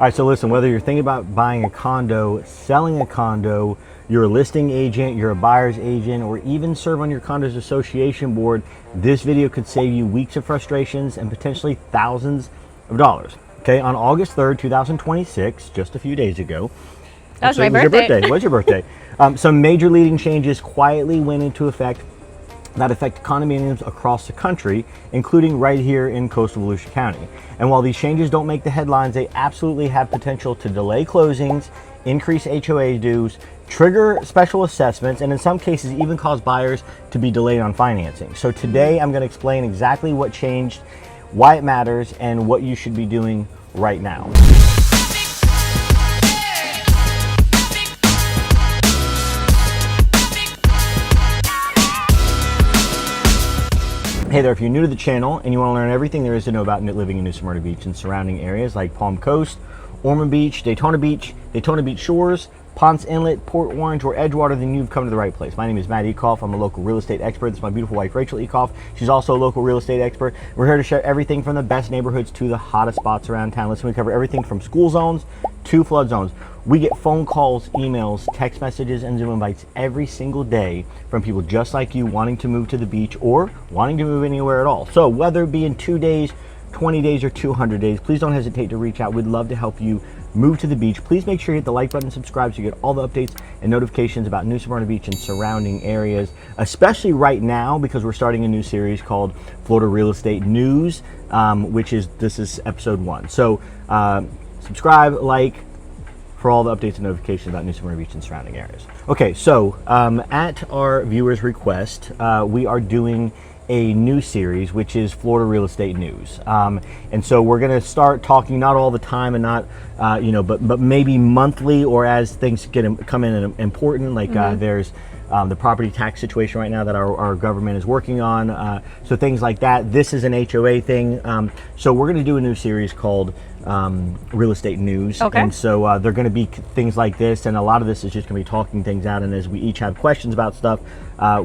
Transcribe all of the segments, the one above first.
All right, so listen, whether you're thinking about buying a condo, selling a condo, you're a listing agent, you're a buyer's agent, or even serve on your condo's association board, this video could save you weeks of frustrations and potentially thousands of dollars. Okay, on August 3rd, 2026, just a few days ago. That was my birthday. It was your birthday. Some major leading changes quietly went into effect that affect condominiums across the country, including right here in coastal Volusia County. And while these changes don't make the headlines, they absolutely have potential to delay closings, increase HOA dues, trigger special assessments, and in some cases even cause buyers to be delayed on financing. So today I'm going to explain exactly what changed, why it matters, and what you should be doing right now. Hey there, if you're new to the channel and you want to learn everything there is to know about living in New Smyrna Beach and surrounding areas like Palm Coast, Ormond Beach, Daytona Beach Shores, Ponce Inlet, Port Orange, or Edgewater, then you've come to the right place. My name is Matt Ecoff. I'm a local real estate expert. This is my beautiful wife, Rachel Ecoff. She's also a local real estate expert. We're here to share everything from the best neighborhoods to the hottest spots around town. Listen, we cover everything from school zones to flood zones. We get phone calls, emails, text messages, and Zoom invites every single day from people just like you wanting to move to the beach or wanting to move anywhere at all. So whether it be in 2 days, 20 days, or 200 days, please don't hesitate to reach out. We'd love to help you move to the beach. Please make sure you hit the like button and subscribe so you get all the updates and notifications about New Smyrna Beach and surrounding areas, especially right now because we're starting a new series called Florida Real Estate News, this is episode 1. So subscribe, like, for all the updates and notifications about New Smyrna Beach and surrounding areas. Okay, so at our viewers' request, we are doing a new series, which is Florida Real Estate News. And so we're gonna start talking, not all the time and not, but maybe monthly or as things come in and important, like there's the property tax situation right now that our government is working on. So things like that. This is an HOA thing. So we're gonna do a new series called Real Estate News. Okay. And so they're going to be things like this, and a lot of this is just going to be talking things out, and as we each have questions about stuff,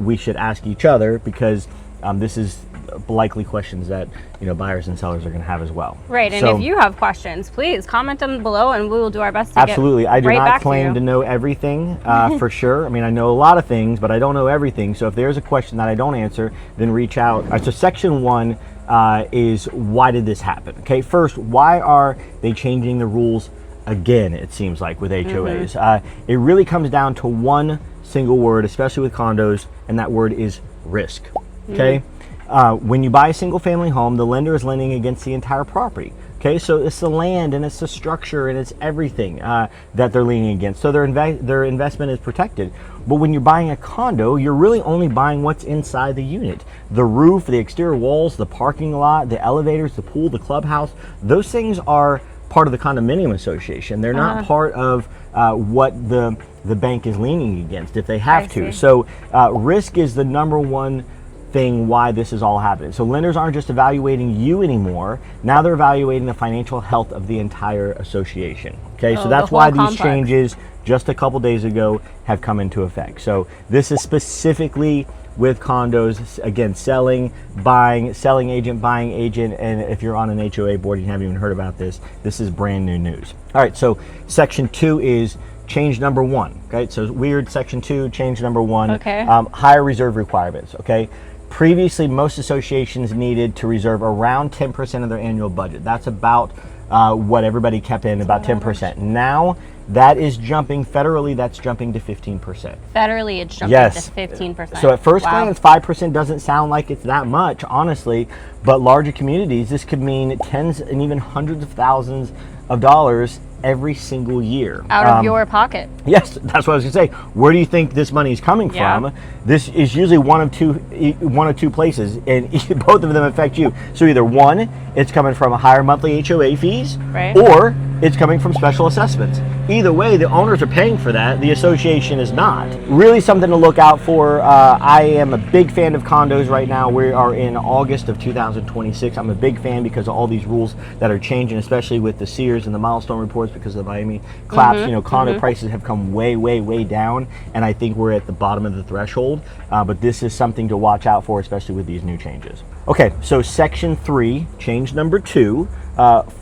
we should ask each other because this is likely questions that buyers and sellers are going to have as well. Right, and if you have questions, please comment them below and we will do our best to absolutely get I do right not back claim to know everything for sure. I mean, I know a lot of things, but I don't know everything. So if there's a question that I don't answer, then reach out. All right, so section 1 is why did this happen? Okay, first, why are they changing the rules again, it seems like, with HOAs? It really comes down to one single word, especially with condos, and that word is risk. Okay, when you buy a single family home, the lender is lending against the entire property. Okay, so it's the land and it's the structure and it's everything that they're leaning against. So their investment is protected. But when you're buying a condo, you're really only buying what's inside the unit. The roof, the exterior walls, the parking lot, the elevators, the pool, the clubhouse, those things are part of the condominium association. They're not part of what the bank is leaning against if they have to. So risk is the number one thing why this is all happening. So lenders aren't just evaluating you anymore. Now they're evaluating the financial health of the entire association. Okay, so that's why these changes just a couple days ago have come into effect. So this is specifically with condos, again, selling, buying, selling agent, buying agent, and if you're on an HOA board and you haven't even heard about this, this is brand new news. All right, so section 2 is change number 1. Okay, so weird, section 2, change number 1. Okay. Higher reserve requirements. Okay. Previously, most associations needed to reserve around 10% of their annual budget. That's about what everybody kept in, about 10%. Now, that is jumping, federally, that's jumping to 15%. Federally, it's jumping to 15%. So at first glance, 5% doesn't sound like it's that much, honestly, but larger communities, this could mean tens and even hundreds of thousands of dollars every single year. Out of your pocket. Yes, that's what I was going to say. Where do you think this money is coming from? This is usually one of two places, and both of them affect you. So either one, it's coming from higher monthly HOA fees, or it's coming from special assessments. Either way, the owners are paying for that. The association is not. Really something to look out for. I am a big fan of condos right now. We are in August of 2026. I'm a big fan because of all these rules that are changing, especially with the Sears and the milestone reports because of the Miami collapse. Condo prices have come way, way, way down, and I think we're at the bottom of the threshold. But this is something to watch out for, especially with these new changes. Okay, so section 3, change number 2,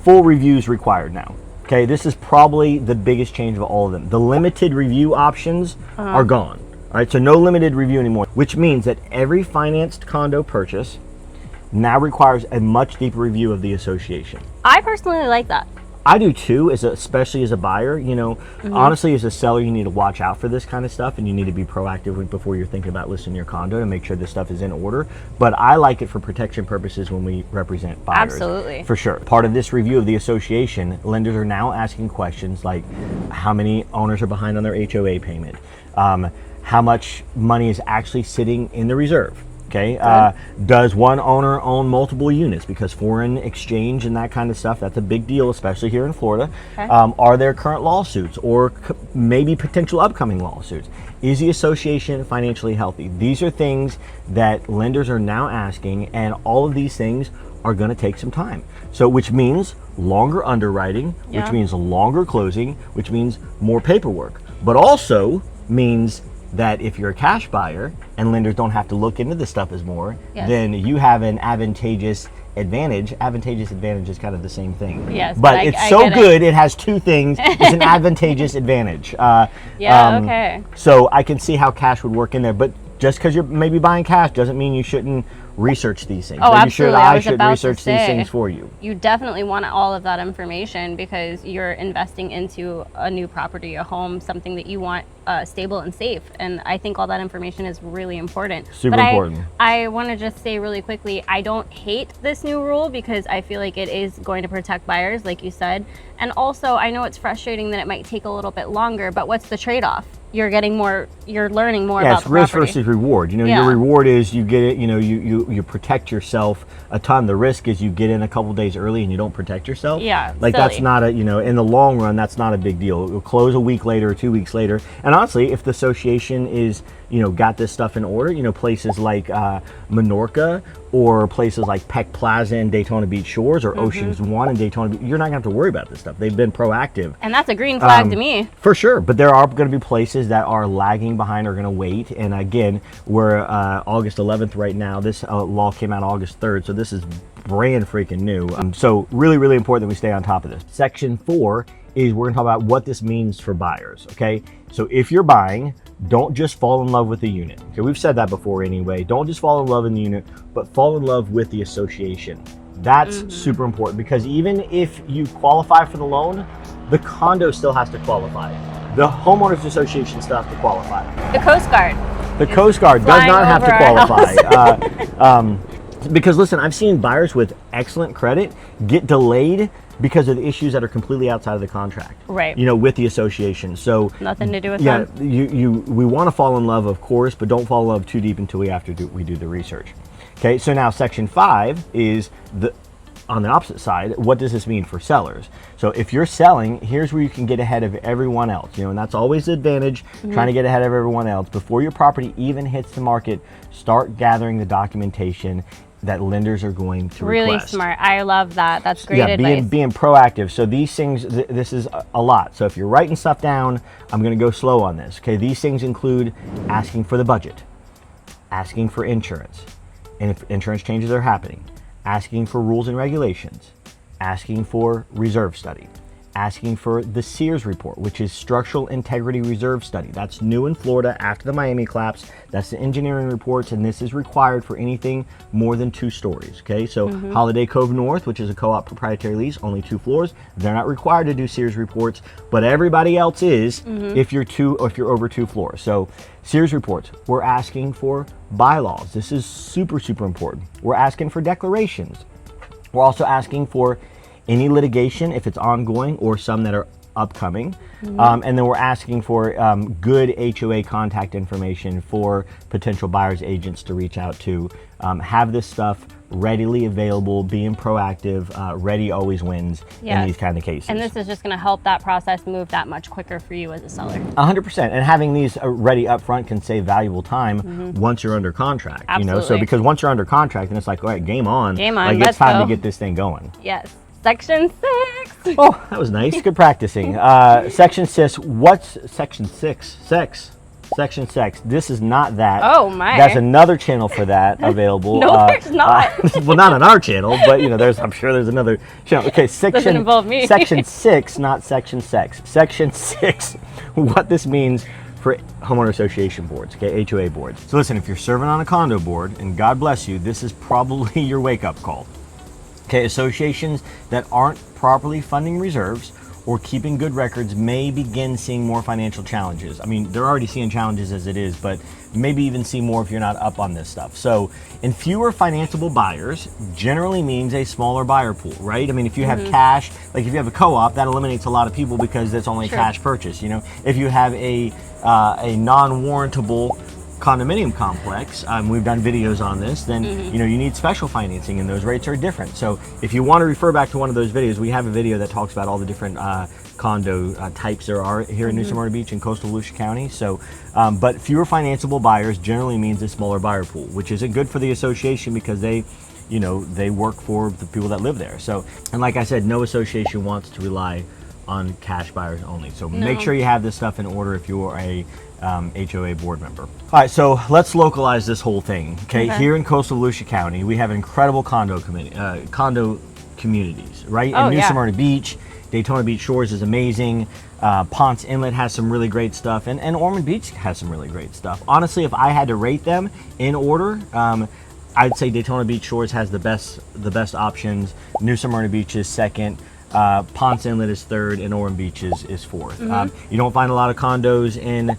full reviews required now. Okay, this is probably the biggest change of all of them. The limited review options are gone. All right, so no limited review anymore, which means that every financed condo purchase now requires a much deeper review of the association. I personally like that. I do too, especially as a buyer. You know, honestly, as a seller, you need to watch out for this kind of stuff, and you need to be proactive before you're thinking about listing your condo to make sure this stuff is in order. But I like it for protection purposes when we represent buyers. Absolutely. For sure. Part of this review of the association, lenders are now asking questions like how many owners are behind on their HOA payment, how much money is actually sitting in the reserve. Okay, does one owner own multiple units? Because foreign exchange and that kind of stuff, that's a big deal, especially here in Florida. Okay. Are there current lawsuits or maybe potential upcoming lawsuits? Is the association financially healthy? These are things that lenders are now asking, and all of these things are going to take some time. So, which means longer underwriting, which means longer closing, which means more paperwork, but also means that if you're a cash buyer and lenders don't have to look into this stuff as more, then you have an advantageous advantage. Advantageous advantage is kind of the same thing. Yes, but it's so good. It has two things. It's an advantageous advantage. Okay. So I can see how cash would work in there, but just because you're maybe buying cash doesn't mean you shouldn't research these things. Oh, maybe absolutely. I should research these things for you. You definitely want all of that information because you're investing into a new property, a home, something that you want stable and safe. And I think all that information is really important. Super important. I want to just say really quickly, I don't hate this new rule because I feel like it is going to protect buyers, like you said. And also, I know it's frustrating that it might take a little bit longer, but what's the trade-off? You're getting more, you're learning more about the property. It's risk versus reward. You know, your reward is you get it, you know, you protect yourself a ton. The risk is you get in a couple days early and you don't protect yourself. Yeah, like silly. That's not a, you know, in the long run, that's not a big deal. It'll close a week later or 2 weeks later. And honestly, if the association is, you know, got this stuff in order, you know, places like Menorca or places like Peck Plaza in Daytona Beach Shores or Oceans One in Daytona Beach, you're not gonna have to worry about this stuff. They've been proactive. And that's a green flag to me. For sure, but there are gonna be places that are lagging behind, are gonna wait. And again, we're August 11th right now. This law came out August 3rd, so this is brand freaking new. So really, really important that we stay on top of this. Section 4 is we're gonna talk about what this means for buyers, okay? So if you're buying, don't just fall in love with the unit. Okay, we've said that before anyway. Don't just fall in love in the unit, but fall in love with the association. That's super important because even if you qualify for the loan, the condo still has to qualify. The homeowners association still has to qualify. The Coast Guard. The Coast Guard does not have to qualify. Because listen, I've seen buyers with excellent credit get delayed because of the issues that are completely outside of the contract. Right. You know, with the association. So nothing to do with them. We want to fall in love, of course, but don't fall in love too deep until we do the research. Okay, so now section 5 is on the opposite side. What does this mean for sellers? So if you're selling, here's where you can get ahead of everyone else, you know, and that's always the advantage, trying to get ahead of everyone else. Before your property even hits the market, start gathering the documentation that lenders are going to really request. Smart. I love that. That's great advice. Being proactive. So these things, this is a lot. So if you're writing stuff down, I'm going to go slow on this. Okay, these things include asking for the budget, asking for insurance, and if insurance changes are happening, asking for rules and regulations, asking for reserve study, asking for the Sears report, which is Structural Integrity Reserve Study. That's new in Florida after the Miami collapse. That's the engineering reports, and this is required for anything more than 2 stories. Okay, so Holiday Cove North, which is a co-op proprietary lease, only 2 floors. They're not required to do Sears reports, but everybody else is if you're over 2 floors. So Sears reports. We're asking for bylaws. This is super, super important. We're asking for declarations. We're also asking for any litigation if it's ongoing or some that are upcoming. And then we're asking for good HOA contact information for potential buyers agents to reach out to. Have this stuff readily available, being proactive, ready always wins in these kind of cases. And this is just gonna help that process move that much quicker for you as a seller. 100%. And having these ready up front can save valuable time once you're under contract. Absolutely. You know, so because once you're under contract, then it's like, all right, game on. Game on, like, let's it's time go. to get this thing going. Yes. Section 6. Oh, that was nice. Good practicing. Section 6. What's section 6? Sex. Section 6. This is not that. Oh my. That's another channel for that available. No, there's not. Well, not on our channel, but you know, I'm sure there's another channel. Okay, Doesn't involve me. Section 6, not Section 6. Section 6. What this means for homeowner association boards, okay, HOA boards. So listen, if you're serving on a condo board, and God bless you, this is probably your wake-up call. Okay, associations that aren't properly funding reserves or keeping good records may begin seeing more financial challenges. I mean, they're already seeing challenges as it is, but maybe even see more if you're not up on this stuff. So, and fewer financeable buyers generally means a smaller buyer pool, right? I mean, if you have cash, like if you have a co-op, that eliminates a lot of people because that's only a cash purchase, you know? If you have a non-warrantable condominium complex, we've done videos on this, then you know, you need special financing and those rates are different. So if you want to refer back to one of those videos, we have a video that talks about all the different condo types there are here in New Smyrna Beach and coastal Volusia County. So but fewer financeable buyers generally means a smaller buyer pool, which isn't good for the association because they, you know, they work for the people that live there. So, and like I said, no association wants to rely on cash buyers only. So make sure you have this stuff in order if you are a HOA board member. All right, so let's localize this whole thing. Okay, here in coastal Volusia County, we have incredible condo communities, right? Oh, in New yeah. Smyrna Beach, Daytona Beach Shores is amazing. Ponce Inlet has some really great stuff, and Ormond Beach has some really great stuff. Honestly, if I had to rate them in order, I'd say Daytona Beach Shores has the best options. New Smyrna Beach is second. Ponce Inlet is third, and Ormond Beach is fourth. You don't find a lot of condos in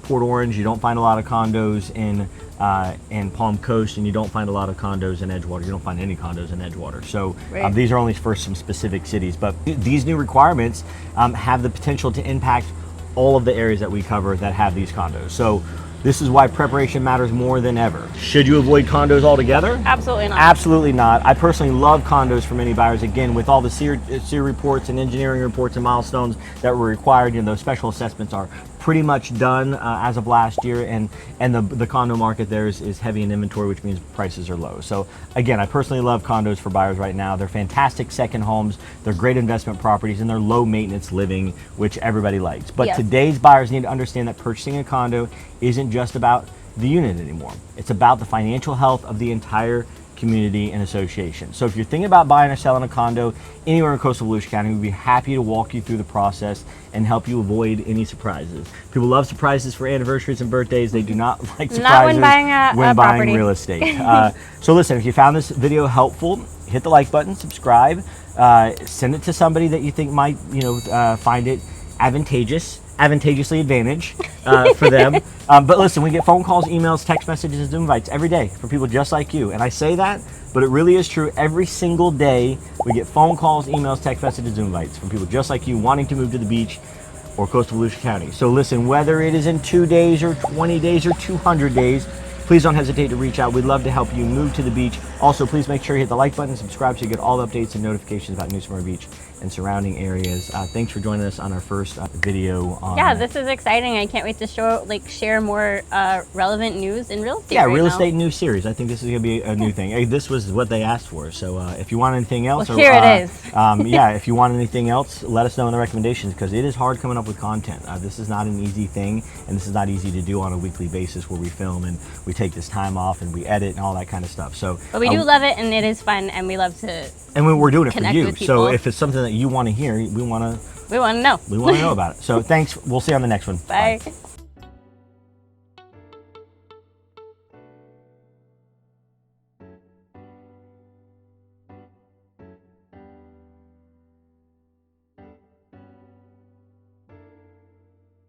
Port Orange. You don't find a lot of condos in Palm Coast, and you don't find a lot of condos in Edgewater. You don't find any condos in Edgewater. So these are only for some specific cities. But these new requirements have the potential to impact all of the areas that we cover that have these condos. So this is why preparation matters more than ever. Should you avoid condos altogether? Absolutely not. Absolutely not. I personally love condos for many buyers. Again, with all the SEER reports and engineering reports and milestones that were required, you know, those special assessments are pretty much done as of last year, and the condo market there is heavy in inventory, which means prices are low. So again, I personally love condos for buyers right now. They're fantastic second homes, they're great investment properties, and they're low maintenance living, which everybody likes. But today's buyers need to understand that purchasing a condo isn't just about the unit anymore. It's about the financial health of the entire community and association. So if you're thinking about buying or selling a condo anywhere in coastal Volusia County, we'd be happy to walk you through the process and help you avoid any surprises. People love surprises for anniversaries and birthdays. They do not like surprises not when buying buying real estate. So listen, if you found this video helpful, hit the like button, subscribe, send it to somebody that you think might, you know, find it advantageously advantage for them. But listen, we get phone calls, emails, text messages, Zoom invites every day from people just like you. And I say that, but it really is true. Every single day we get phone calls, emails, text messages, Zoom invites from people just like you wanting to move to the beach or coastal Volusia County. So listen, whether it is in 2 days or 20 days or 200 days, please don't hesitate to reach out. We'd love to help you move to the beach. Also, please make sure you hit the like button, subscribe so you get all the updates and notifications about New Smyrna Beach and surrounding areas. Thanks for joining us on our first video on... Yeah, this is exciting. I can't wait to share more relevant news in real estate. Yeah, real estate news series. I think this is going to be a new thing. Hey, this was what they asked for. So if you want anything else... Well, here it is. Yeah, if you want anything else, let us know in the recommendations because it is hard coming up with content. This is not an easy thing, and this is not easy to do on a weekly basis where we film and we take this time off and we edit and all that kind of stuff. So, but we do love it, and it is fun, and we love to... And we're doing it for you. So So if it's something that you want to hear, we want to know. We want to know about it. So thanks. We'll see you on the next one. Bye.